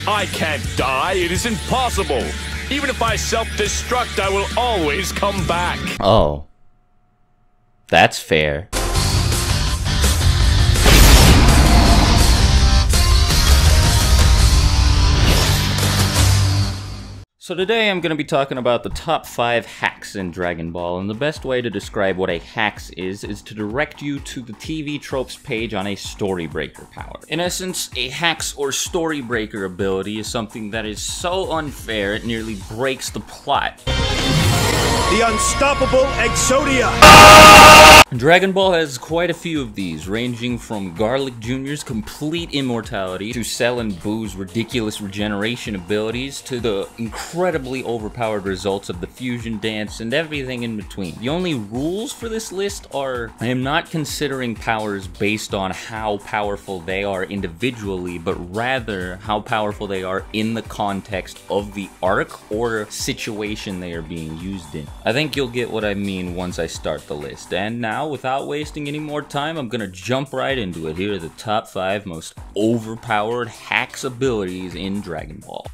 I can't die, it is impossible. Even if I self-destruct, I will always come back. Oh. That's fair. So today I'm going to be talking about the top 5 hacks in Dragon Ball, and the best way to describe what a hacks is to direct you to the TV tropes page on a Storybreaker power. In essence, a hacks or Storybreaker ability is something that is so unfair it nearly breaks the plot. The Unstoppable Exodia! Dragon Ball has quite a few of these, ranging from Garlic Jr.'s complete immortality, to Cell and Boo's ridiculous regeneration abilities, to the incredibly overpowered results of the fusion dance, and everything in between. The only rules for this list are, I am not considering powers based on how powerful they are individually, but rather how powerful they are in the context of the arc or situation they are being used in. I think you'll get what I mean once I start the list, and now, without wasting any more time, I'm gonna jump right into it. Here are the top 5 most overpowered hacks abilities in Dragon Ball.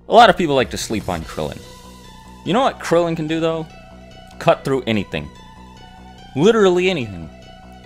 A lot of people like to sleep on Krillin. You know what Krillin can do though? Cut through anything. Literally anything.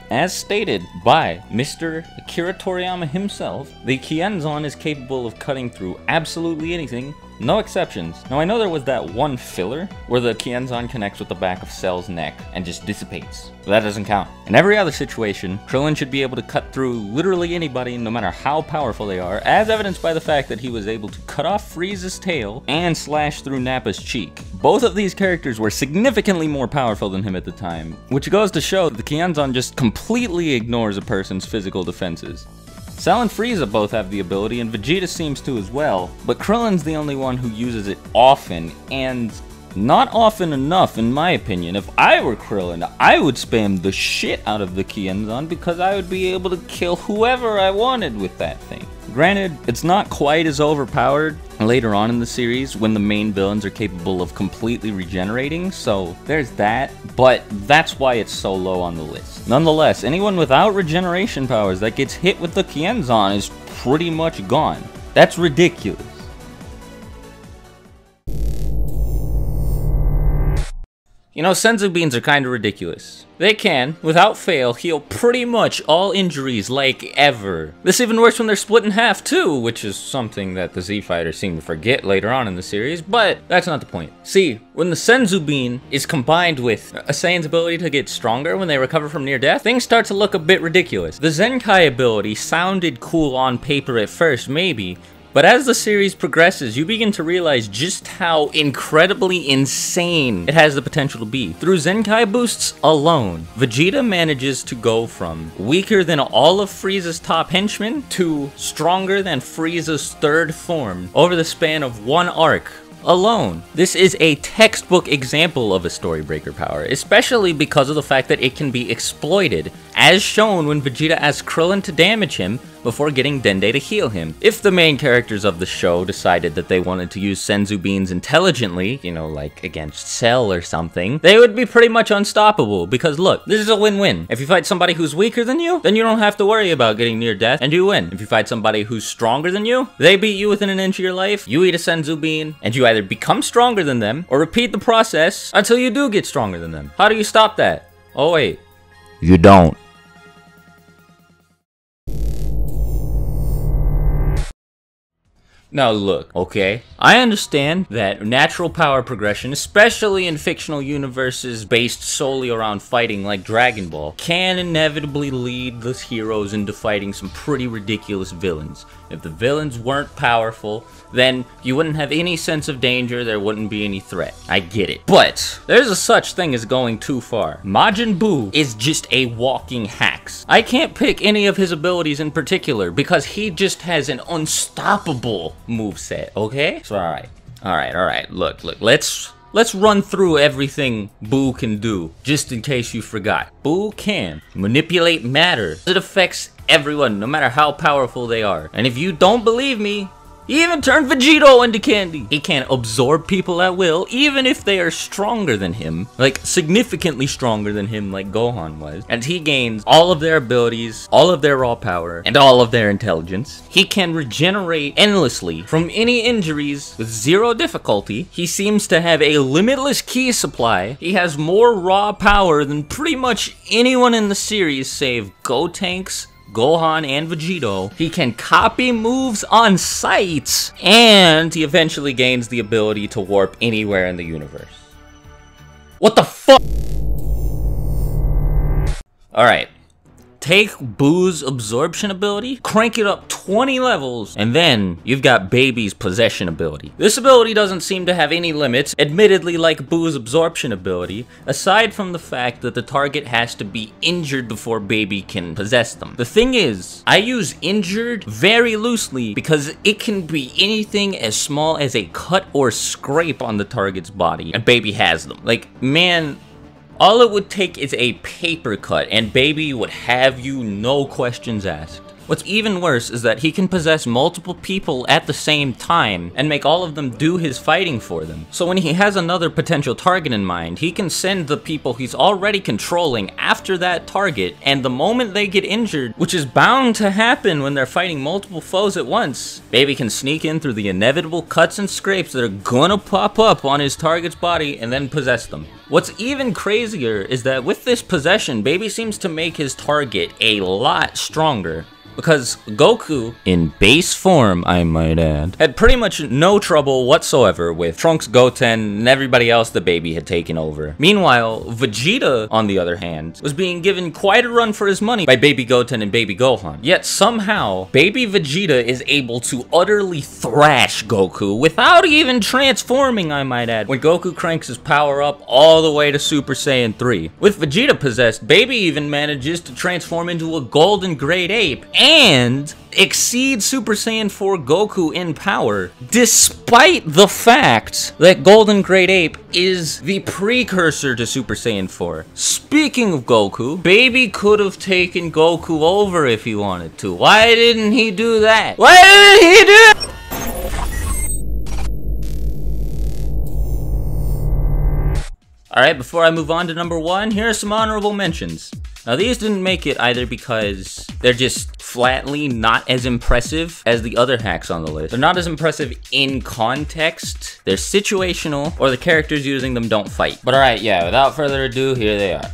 As stated by Mr. Akira Toriyama himself, the Kienzan is capable of cutting through absolutely anything, no exceptions. Now I know there was that one filler where the Kienzan connects with the back of Cell's neck and just dissipates, but that doesn't count. In every other situation, Krillin should be able to cut through literally anybody no matter how powerful they are, as evidenced by the fact that he was able to cut off Frieza's tail and slash through Nappa's cheek. Both of these characters were significantly more powerful than him at the time, which goes to show that the Kienzan just completely ignores a person's physical defenses. Cell and Frieza both have the ability, and Vegeta seems to as well, but Krillin's the only one who uses it often, and not often enough in my opinion. If I were Krillin, I would spam the shit out of the Kienzan because I would be able to kill whoever I wanted with that thing. Granted, it's not quite as overpowered later on in the series when the main villains are capable of completely regenerating, so there's that, but that's why it's so low on the list. Nonetheless, anyone without regeneration powers that gets hit with the Kienzan is pretty much gone. That's ridiculous. You know, Senzu Beans are kinda ridiculous. They can, without fail, heal pretty much all injuries like ever. This even works when they're split in half too, which is something that the Z Fighters seem to forget later on in the series, but that's not the point. See, when the Senzu Bean is combined with a Saiyan's ability to get stronger when they recover from near death, things start to look a bit ridiculous. The Zenkai ability sounded cool on paper at first, maybe, but as the series progresses, you begin to realize just how incredibly insane it has the potential to be. Through Zenkai boosts alone, Vegeta manages to go from weaker than all of Frieza's top henchmen to stronger than Frieza's third form over the span of one arc alone. This is a textbook example of a Storybreaker power, especially because of the fact that it can be exploited, as shown when Vegeta asks Krillin to damage him before getting Dende to heal him. If the main characters of the show decided that they wanted to use Senzu Beans intelligently, you know, like against Cell or something, they would be pretty much unstoppable, because look, this is a win-win. If you fight somebody who's weaker than you, then you don't have to worry about getting near death, and you win. If you fight somebody who's stronger than you, they beat you within an inch of your life, you eat a Senzu Bean, and you either become stronger than them, or repeat the process until you do get stronger than them. How do you stop that? Oh wait, you don't. Now look, okay, I understand that natural power progression, especially in fictional universes based solely around fighting like Dragon Ball, can inevitably lead the heroes into fighting some pretty ridiculous villains. If the villains weren't powerful, then you wouldn't have any sense of danger, there wouldn't be any threat. I get it. But there's a such thing as going too far. Majin Buu is just a walking hacks. I can't pick any of his abilities in particular because he just has an unstoppable moveset, okay? So alright, look, let's run through everything Buu can do, just in case you forgot. Buu can manipulate matter. It affects everyone, no matter how powerful they are. And if you don't believe me, He even turned Vegito into candy. He can absorb people at will, even if they are stronger than him, like significantly stronger than him, like Gohan was. And he gains all of their abilities, all of their raw power, and all of their intelligence. He can regenerate endlessly from any injuries with zero difficulty. He seems to have a limitless ki supply. He has more raw power than pretty much anyone in the series save Gotenks, Gohan, and Vegito. He can copy moves on sight, and he eventually gains the ability to warp anywhere in the universe. What the fuck? Alright. Take Boo's absorption ability, crank it up 20 levels, and then you've got Baby's possession ability. This ability doesn't seem to have any limits, admittedly like Boo's absorption ability, aside from the fact that the target has to be injured before Baby can possess them. The thing is, I use injured very loosely because it can be anything as small as a cut or scrape on the target's body, and Baby has them. Like, man, all it would take is a paper cut, and Baby would have you no questions asked. What's even worse is that he can possess multiple people at the same time and make all of them do his fighting for them. So when he has another potential target in mind, he can send the people he's already controlling after that target, and the moment they get injured, which is bound to happen when they're fighting multiple foes at once, Baby can sneak in through the inevitable cuts and scrapes that are gonna pop up on his target's body and then possess them. What's even crazier is that with this possession, Baby seems to make his target a lot stronger. Because Goku, in base form I might add, had pretty much no trouble whatsoever with Trunks, Goten, and everybody else the Baby had taken over. Meanwhile, Vegeta, on the other hand, was being given quite a run for his money by Baby Goten and Baby Gohan. Yet somehow, Baby Vegeta is able to utterly thrash Goku without even transforming, I might add, when Goku cranks his power up all the way to Super Saiyan 3. With Vegeta possessed, Baby even manages to transform into a golden great ape and exceed Super Saiyan 4 Goku in power, despite the fact that Golden Great Ape is the precursor to Super Saiyan 4. Speaking of Goku, Baby could have taken Goku over if he wanted to. Why didn't he do that? Why didn't he do that? Alright, before I move on to number 1, here are some honorable mentions. Now these didn't make it either because they're just flatly not as impressive as the other hacks on the list. They're not as impressive in context, they're situational, or the characters using them don't fight. But alright, yeah, without further ado, here they are.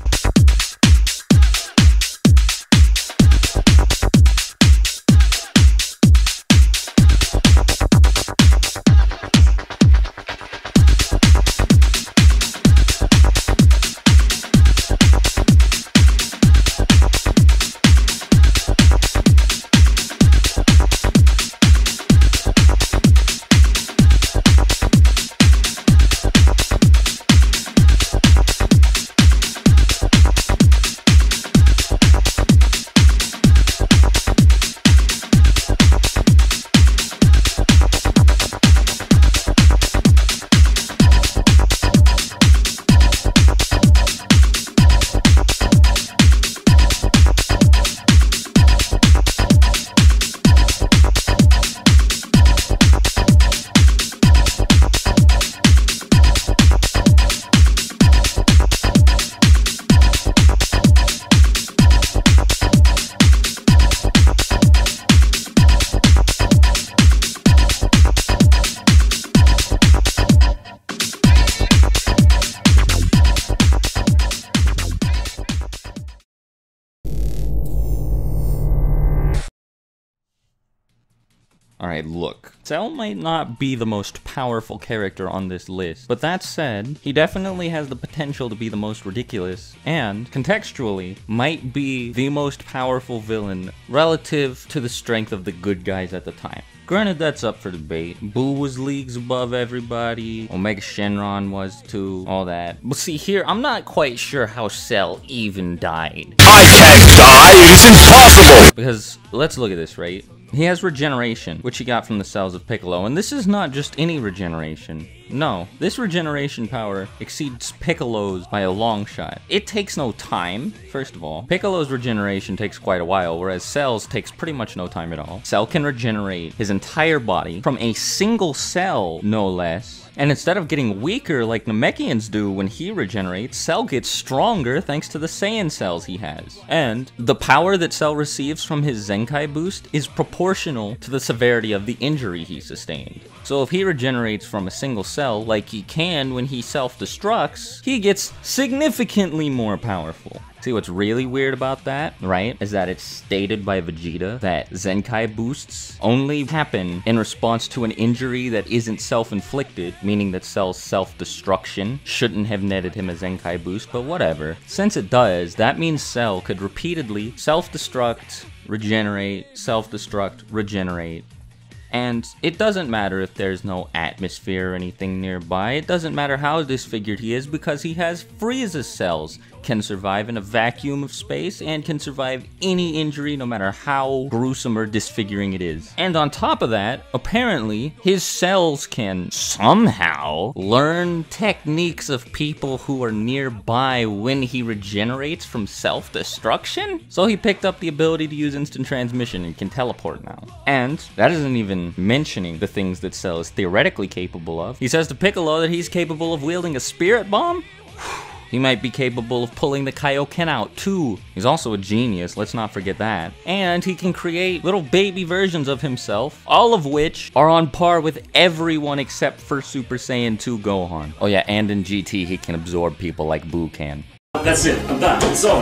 Alright, look. Cell might not be the most powerful character on this list, but that said, he definitely has the potential to be the most ridiculous, and, contextually, might be the most powerful villain relative to the strength of the good guys at the time. Granted, that's up for debate. Boo was leagues above everybody, Omega Shenron was too, all that. But see here, I'm not quite sure how Cell even died. I can't die! It is impossible! Because, let's look at this, right? He has regeneration, which he got from the cells of Piccolo, and this is not just any regeneration. No, this regeneration power exceeds Piccolo's by a long shot. It takes no time, first of all. Piccolo's regeneration takes quite a while, whereas Cell's takes pretty much no time at all. Cell can regenerate his entire body from a single cell, no less. And instead of getting weaker like Namekians do when he regenerates, Cell gets stronger thanks to the Saiyan cells he has. And the power that Cell receives from his Zenkai boost is proportional to the severity of the injury he sustained. So if he regenerates from a single cell like he can when he self-destructs, he gets significantly more powerful. See what's really weird about that, right? Is that it's stated by Vegeta that Zenkai boosts only happen in response to an injury that isn't self-inflicted, meaning that Cell's self-destruction shouldn't have netted him a Zenkai boost, but whatever. Since it does, that means Cell could repeatedly self-destruct, regenerate, self-destruct, regenerate. And it doesn't matter if there's no atmosphere or anything nearby. It doesn't matter how disfigured he is because he has Frieza cells. Can survive in a vacuum of space and can survive any injury no matter how gruesome or disfiguring it is. And on top of that, apparently, his cells can somehow learn techniques of people who are nearby when he regenerates from self-destruction? So he picked up the ability to use instant transmission and can teleport now. And that isn't even mentioning the things that Cell is theoretically capable of. He says to Piccolo that he's capable of wielding a spirit bomb? He might be capable of pulling the Kaioken out, too. He's also a genius, let's not forget that. And he can create little baby versions of himself, all of which are on par with everyone except for Super Saiyan 2 Gohan. Oh yeah, and in GT he can absorb people like Buu can. That's it, I'm done, it's over.